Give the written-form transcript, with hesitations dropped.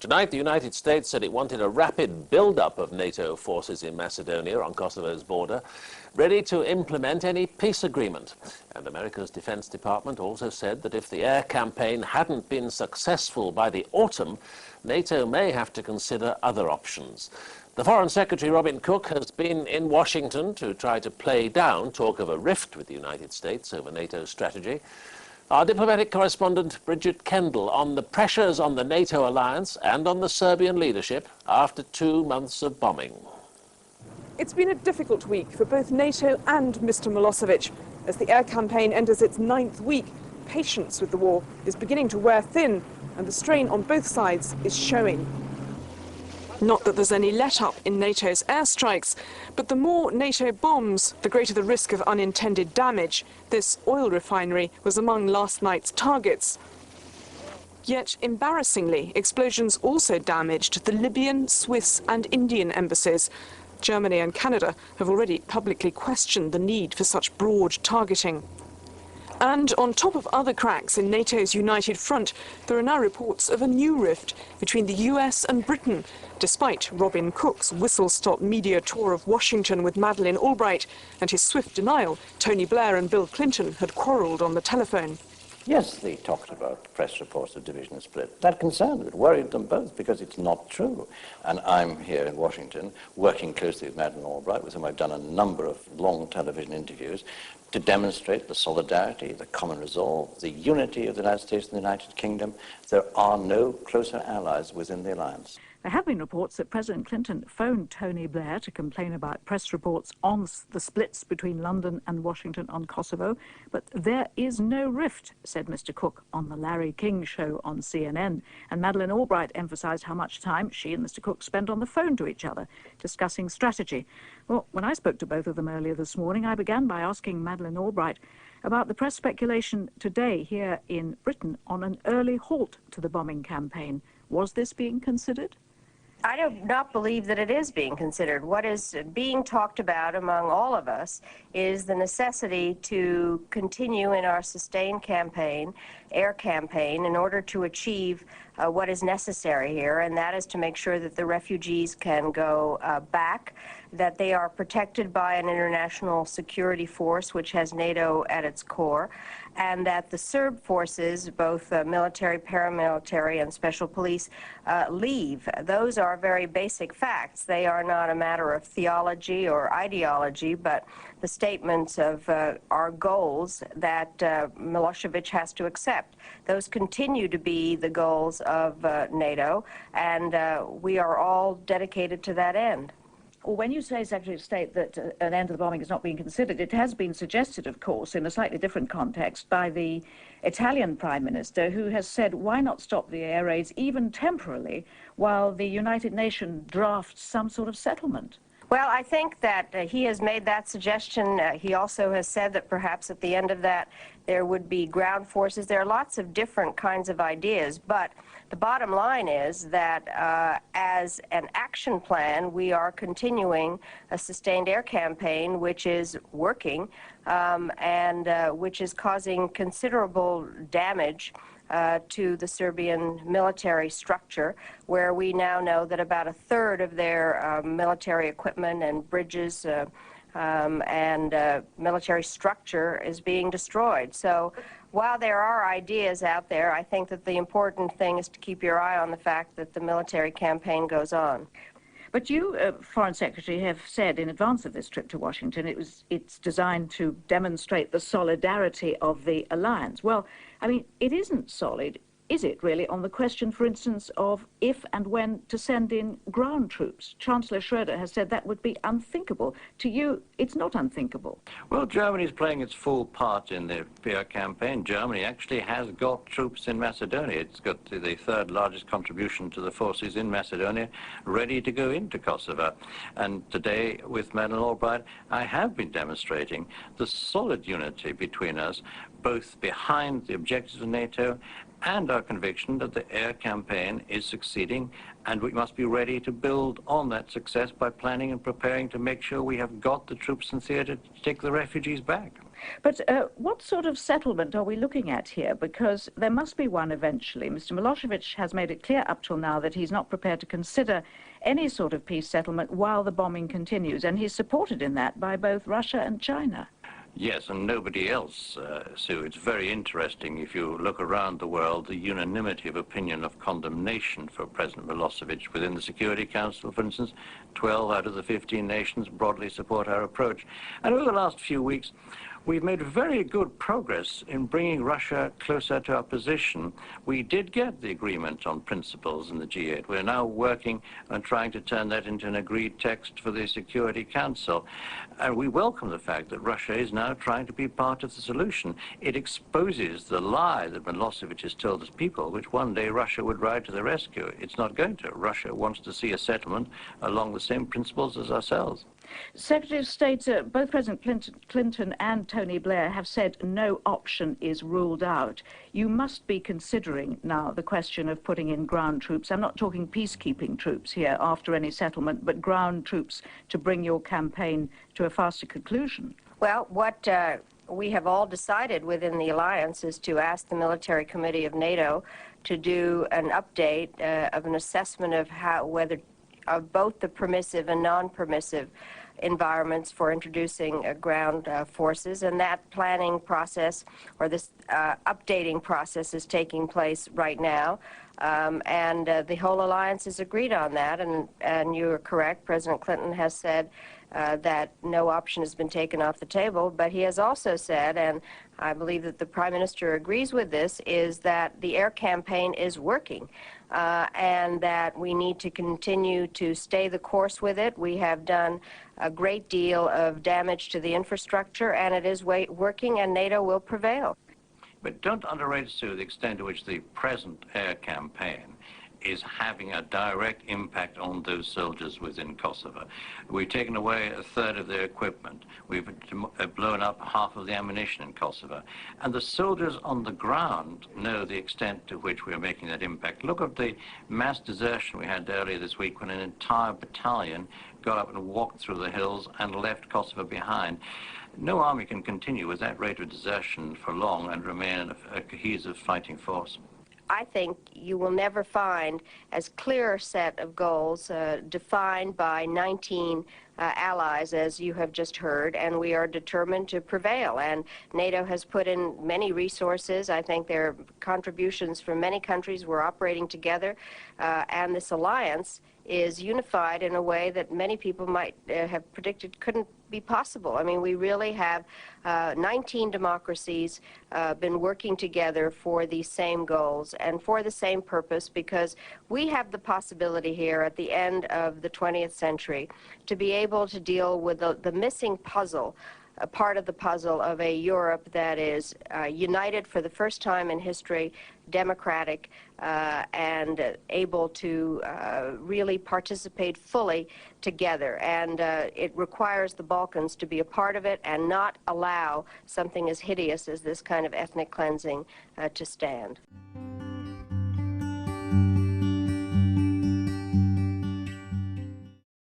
Tonight, the United States said it wanted a rapid build-up of NATO forces in Macedonia on Kosovo's border, ready to implement any peace agreement. And America's Defense Department also said that if the air campaign hadn't been successful by the autumn, NATO may have to consider other options. The Foreign Secretary, Robin Cook, has been in Washington to try to play down talk of a rift with the United States over NATO's strategy. Our diplomatic correspondent, Bridget Kendall, on the pressures on the NATO alliance and on the Serbian leadership after 2 months of bombing. It's been a difficult week for both NATO and Mr. Milosevic. As the air campaign enters its 9th week, patience with the war is beginning to wear thin, and the strain on both sides is showing. Not that there's any let-up in NATO's airstrikes, but the more NATO bombs, the greater the risk of unintended damage. This oil refinery was among last night's targets. Yet, embarrassingly, explosions also damaged the Libyan, Swiss and Indian embassies. Germany and Canada have already publicly questioned the need for such broad targeting. And on top of other cracks in NATO's united front, there are now reports of a new rift between the US and Britain, despite Robin Cook's whistle-stop media tour of Washington with Madeleine Albright and his swift denial Tony Blair and Bill Clinton had quarrelled on the telephone. Yes, they talked about press reports of division and split. That concerned them, it worried them both because it's not true. And I'm here in Washington working closely with Madeleine Albright, with whom I've done a number of long television interviews, to demonstrate the solidarity, the common resolve, the unity of the United States and the United Kingdom. There are no closer allies within the alliance. There have been reports that President Clinton phoned Tony Blair to complain about press reports on the splits between London and Washington on Kosovo, but there is no rift, said Mr. Cook on the Larry King show on CNN. And Madeleine Albright emphasised how much time she and Mr. Cook spent on the phone to each other, discussing strategy. Well, when I spoke to both of them earlier this morning, I began by asking Madeleine Albright about the press speculation today here in Britain on an early halt to the bombing campaign. Was this being considered? I do not believe that it is being considered. What is being talked about among all of us is the necessity to continue in our sustained campaign, air campaign, in order to achieve what is necessary here, and that is to make sure that the refugees can go back, that they are protected by an international security force which has NATO at its core, and that the Serb forces, both military, paramilitary, and special police, leave. Those are very basic facts. They are not a matter of theology or ideology, but the statements of our goals that Milosevic has to accept. Those continue to be the goals of NATO, and we are all dedicated to that end. Well, when you say, Secretary of State, that an end to the bombing is not being considered, it has been suggested, of course, in a slightly different context by the Italian Prime Minister, who has said, why not stop the air raids even temporarily while the United Nations drafts some sort of settlement? Well, I think that he has made that suggestion. He also has said that perhaps at the end of that there would be ground forces. There are lots of different kinds of ideas, but the bottom line is that as an action plan, we are continuing a sustained air campaign which is working and which is causing considerable damage to the Serbian military structure, where we now know that about 1/3 of their military equipment and bridges and military structure is being destroyed. So while there are ideas out there, I think that the important thing is to keep your eye on the fact that the military campaign goes on. But you, Foreign Secretary, have said in advance of this trip to Washington it's designed to demonstrate the solidarity of the alliance. Well, I mean, it isn't solid, is it really, on the question, for instance, of if and when to send in ground troops? Chancellor Schroeder has said that would be unthinkable. To you, it's not unthinkable. Well, Germany's playing its full part in the air campaign. Germany actually has got troops in Macedonia. It's got the 3rd largest contribution to the forces in Macedonia, ready to go into Kosovo. And today, with Madeleine Albright, I have been demonstrating the solid unity between us, both behind the objectives of NATO and our conviction that the air campaign is succeeding, and we must be ready to build on that success by planning and preparing to make sure we have got the troops in theatre to take the refugees back. But what sort of settlement are we looking at here? Because there must be one eventually. Mr. Milosevic has made it clear up till now that he's not prepared to consider any sort of peace settlement while the bombing continues, and he's supported in that by both Russia and China. Yes, and nobody else, Sue. It's very interesting if you look around the world, the unanimity of opinion of condemnation for President Milosevic within the Security Council, for instance. 12 out of the 15 nations broadly support our approach. And over the last few weeks, we've made very good progress in bringing Russia closer to our position. We did get the agreement on principles in the G8. We're now working on trying to turn that into an agreed text for the Security Council. And we welcome the fact that Russia is now trying to be part of the solution. It exposes the lie that Milosevic has told his people, which one day Russia would ride to the rescue. It's not going to. Russia wants to see a settlement along the same principles as ourselves. Secretary of State, both President Clinton and Tony Blair have said no option is ruled out. You must be considering now the question of putting in ground troops. I'm not talking peacekeeping troops here after any settlement, but ground troops to bring your campaign to a faster conclusion. Well, what we have all decided within the alliance is to ask the Military Committee of NATO to do an update of an assessment of whether both the permissive and non-permissive environments for introducing ground forces, and that planning process, or this updating process, is taking place right now. And the whole alliance has agreed on that, and you are correct. President Clinton has said that no option has been taken off the table, but he has also said, and I believe that the Prime Minister agrees with this, is that the air campaign is working. And that we need to continue to stay the course with it. We have done a great deal of damage to the infrastructure, and it is working, and NATO will prevail. But don't underrate, Sue, the extent to which the present air campaign is having a direct impact on those soldiers within Kosovo. We've taken away a third of their equipment. We've blown up half of the ammunition in Kosovo. And the soldiers on the ground know the extent to which we're making that impact. Look at the mass desertion we had earlier this week when an entire battalion got up and walked through the hills and left Kosovo behind. No army can continue with that rate of desertion for long and remain a cohesive fighting force. I think you will never find as clear a set of goals defined by 19 allies as you have just heard, and we are determined to prevail. And NATO has put in many resources. I think there are contributions from many countries. We're operating together, and this alliance is unified in a way that many people might have predicted couldn't be possible. I mean, we really have 19 democracies been working together for these same goals and for the same purpose, because we have the possibility here at the end of the 20th century to be able to deal with the missing puzzle, a part of the puzzle of a Europe that is united for the first time in history, democratic, and able to really participate fully together. And it requires the Balkans to be a part of it and not allow something as hideous as this kind of ethnic cleansing to stand.